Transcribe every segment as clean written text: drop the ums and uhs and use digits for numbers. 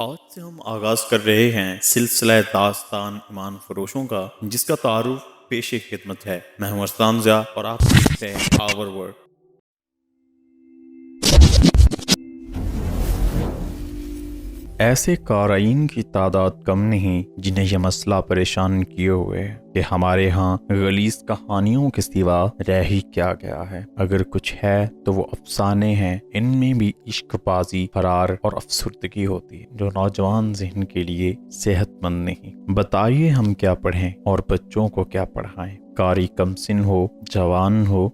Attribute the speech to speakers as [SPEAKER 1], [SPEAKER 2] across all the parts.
[SPEAKER 1] آج سے ہم آغاز کر رہے ہیں سلسلہ داستان ایمان فروشوں کا، جس کا تعارف پیش خدمت ہے۔ میں ہوں ارسلان ضیاء اور آپ دیکھتے ہیں آور ورڈ۔ ایسے قارئین کی تعداد کم نہیں جنہیں یہ مسئلہ پریشان کیے ہوئے ہے کہ ہمارے ہاں غلیظ کہانیوں کے سوا رہ ہی کیا گیا ہے۔ اگر کچھ ہے تو وہ افسانے ہیں، ان میں بھی عشق بازی، فرار اور افسردگی ہوتی ہے جو نوجوان ذہن کے لیے صحت مند نہیں۔ بتائیے ہم کیا پڑھیں اور بچوں کو کیا پڑھائیں؟ قاری کمسن ہو، جوان ہو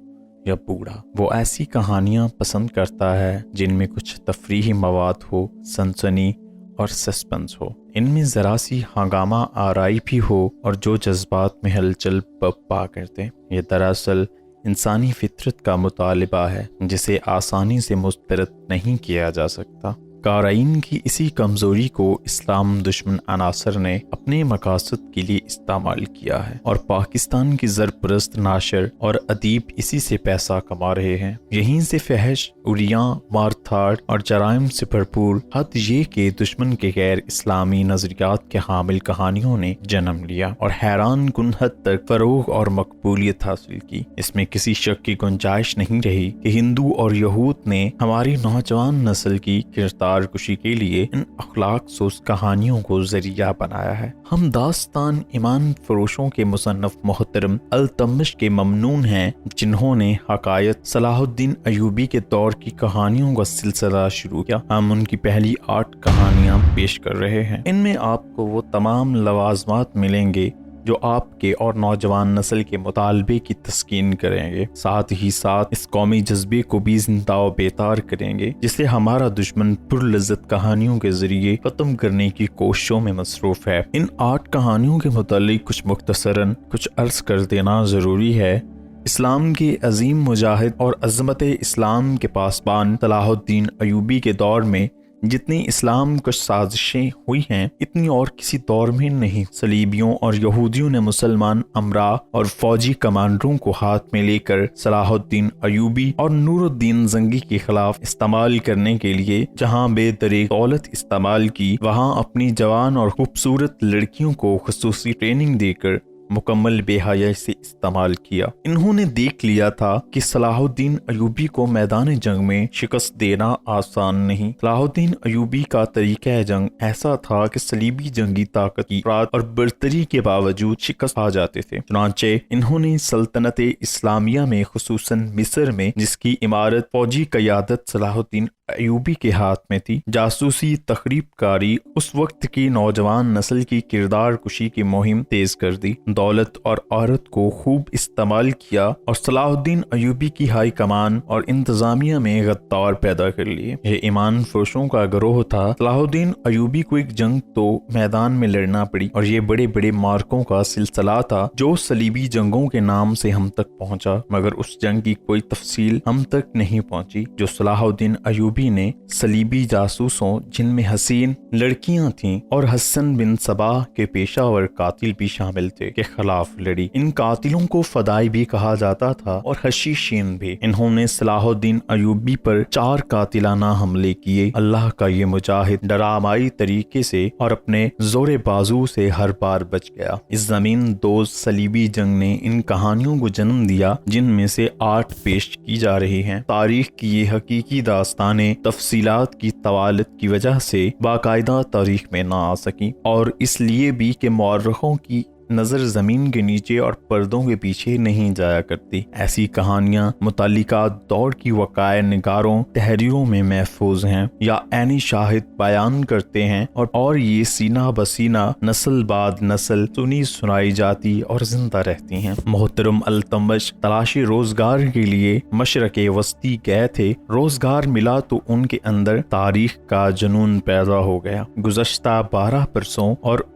[SPEAKER 1] یا بوڑھا، وہ ایسی کہانیاں پسند کرتا ہے جن میں کچھ تفریحی مواد ہو، سنسنی اور سسپنس ہو، ان میں ذرا سی ہنگامہ آرائی بھی ہو اور جو جذبات میں ہلچل پا کرتے۔ یہ دراصل انسانی فطرت کا مطالبہ ہے جسے آسانی سے مسترد نہیں کیا جا سکتا۔ قارئین کی اسی کمزوری کو اسلام دشمن عناصر نے اپنے مقاصد کے لیے استعمال کیا ہے، اور پاکستان کی زرپرست ناشر اور ادیب اسی سے پیسہ کما رہے ہیں۔ یہیں سے فحش، عریاں، مار دھاڑ اور جرائم سے بھرپور حد یہ کہ دشمن کے غیر اسلامی نظریات کے حامل کہانیوں نے جنم لیا اور حیران کن حد تک فروغ اور مقبولیت حاصل کی۔ اس میں کسی شک کی گنجائش نہیں رہی کہ ہندو اور یہود نے ہماری نوجوان نسل کی کردار کشی کے لیے ان اخلاق سوز کہانیوں کو ذریعہ بنایا ہے۔ ہم داستان ایمان فروشوں کے مصنف محترم التمش کے ممنون ہیں جنہوں نے حکایت صلاح الدین ایوبی کے دور کی کہانیوں کا سلسلہ شروع کیا۔ ہم ان کی پہلی 8 کہانیاں پیش کر رہے ہیں۔ ان میں آپ کو وہ تمام لوازمات ملیں گے جو آپ کے اور نوجوان نسل کے مطالبے کی تسکین کریں گے، ساتھ ہی ساتھ اس قومی جذبے کو بھی زندہ و بیدار کریں گے جسے ہمارا دشمن پرلذت کہانیوں کے ذریعے ختم کرنے کی کوششوں میں مصروف ہے۔ ان 8 کہانیوں کے متعلق کچھ مختصراً کچھ عرض کر دینا ضروری ہے۔ اسلام کے عظیم مجاہد اور عظمت اسلام کے پاسبان صلاح الدین ایوبی کے دور میں جتنی اسلام کش سازشیں ہوئی ہیں اتنی اور کسی دور میں نہیں۔ صلیبیوں اور یہودیوں نے مسلمان امراء اور فوجی کمانڈروں کو ہاتھ میں لے کر صلاح الدین ایوبی اور نور الدین زنگی کے خلاف استعمال کرنے کے لیے جہاں بے دریغ دولت استعمال کی، وہاں اپنی جوان اور خوبصورت لڑکیوں کو خصوصی ٹریننگ دے کر مکمل بے حیائی سے استعمال کیا۔ انہوں نے دیکھ لیا تھا کہ صلاح الدین ایوبی کو میدان جنگ میں شکست دینا آسان نہیں۔ صلاح الدین ایوبی کا طریقہ جنگ ایسا تھا کہ صلیبی جنگی طاقت کی افراد اور برتری کے باوجود شکست پا جاتے تھے۔ چنانچہ انہوں نے سلطنت اسلامیہ میں خصوصاً مصر میں، جس کی عمارت فوجی قیادت صلاح الدین ایوبی کے ہاتھ میں تھی، جاسوسی، تخریب کاری، اس وقت کی نوجوان نسل کی کردار کشی کی مہم تیز کر دی۔ دولت اور عورت کو خوب استعمال کیا اور صلاح الدین ایوبی کی ہائی کمان اور انتظامیہ میں غدار پیدا کر لیے۔ یہ ایمان فروشوں کا گروہ تھا۔ صلاح الدین ایوبی کو ایک جنگ تو میدان میں لڑنا پڑی اور یہ بڑے بڑے مارکوں کا سلسلہ تھا جو صلیبی جنگوں کے نام سے ہم تک پہنچا، مگر اس جنگ کی کوئی تفصیل ہم تک نہیں پہنچی جو صلاح الدین ایوبی نے صلیبی جاسوسوں، جن میں حسین لڑکیاں تھیں اور حسن بن صباح کے پیشہ ور قاتل بھی شامل تھے، کے خلاف لڑی۔ ان قاتلوں کو فدائی بھی کہا جاتا تھا اور حشیشین بھی۔ انہوں نے صلاح الدین ایوبی پر 4 قاتلانہ حملے کیے۔ اللہ کا یہ مجاہد ڈرامائی طریقے سے اور اپنے زور بازو سے ہر بار بچ گیا۔ اس زمین دوز صلیبی جنگ نے ان کہانیوں کو جنم دیا جن میں سے 8 پیش کی جا رہی ہیں۔ تاریخ کی یہ حقیقی داستانیں تفصیلات کی طوالت کی وجہ سے باقاعدہ تاریخ میں نہ آ سکی، اور اس لیے بھی کہ مورخوں کی نظر زمین کے نیچے اور پردوں کے پیچھے نہیں جایا کرتی۔ ایسی کہانیاں متعلقہ دور کی وقائع نگاروں تحریروں میں محفوظ ہیں یا عینی شاہد بیان کرتے ہیں، اور یہ سینہ بسینہ نسل بعد نسل سنی سنائی جاتی اور زندہ رہتی ہیں۔ محترم التمش تلاشی روزگار کے لیے مشرق وسطی گئے تھے۔ روزگار ملا تو ان کے اندر تاریخ کا جنون پیدا ہو گیا۔ گزشتہ 12 برسوں اور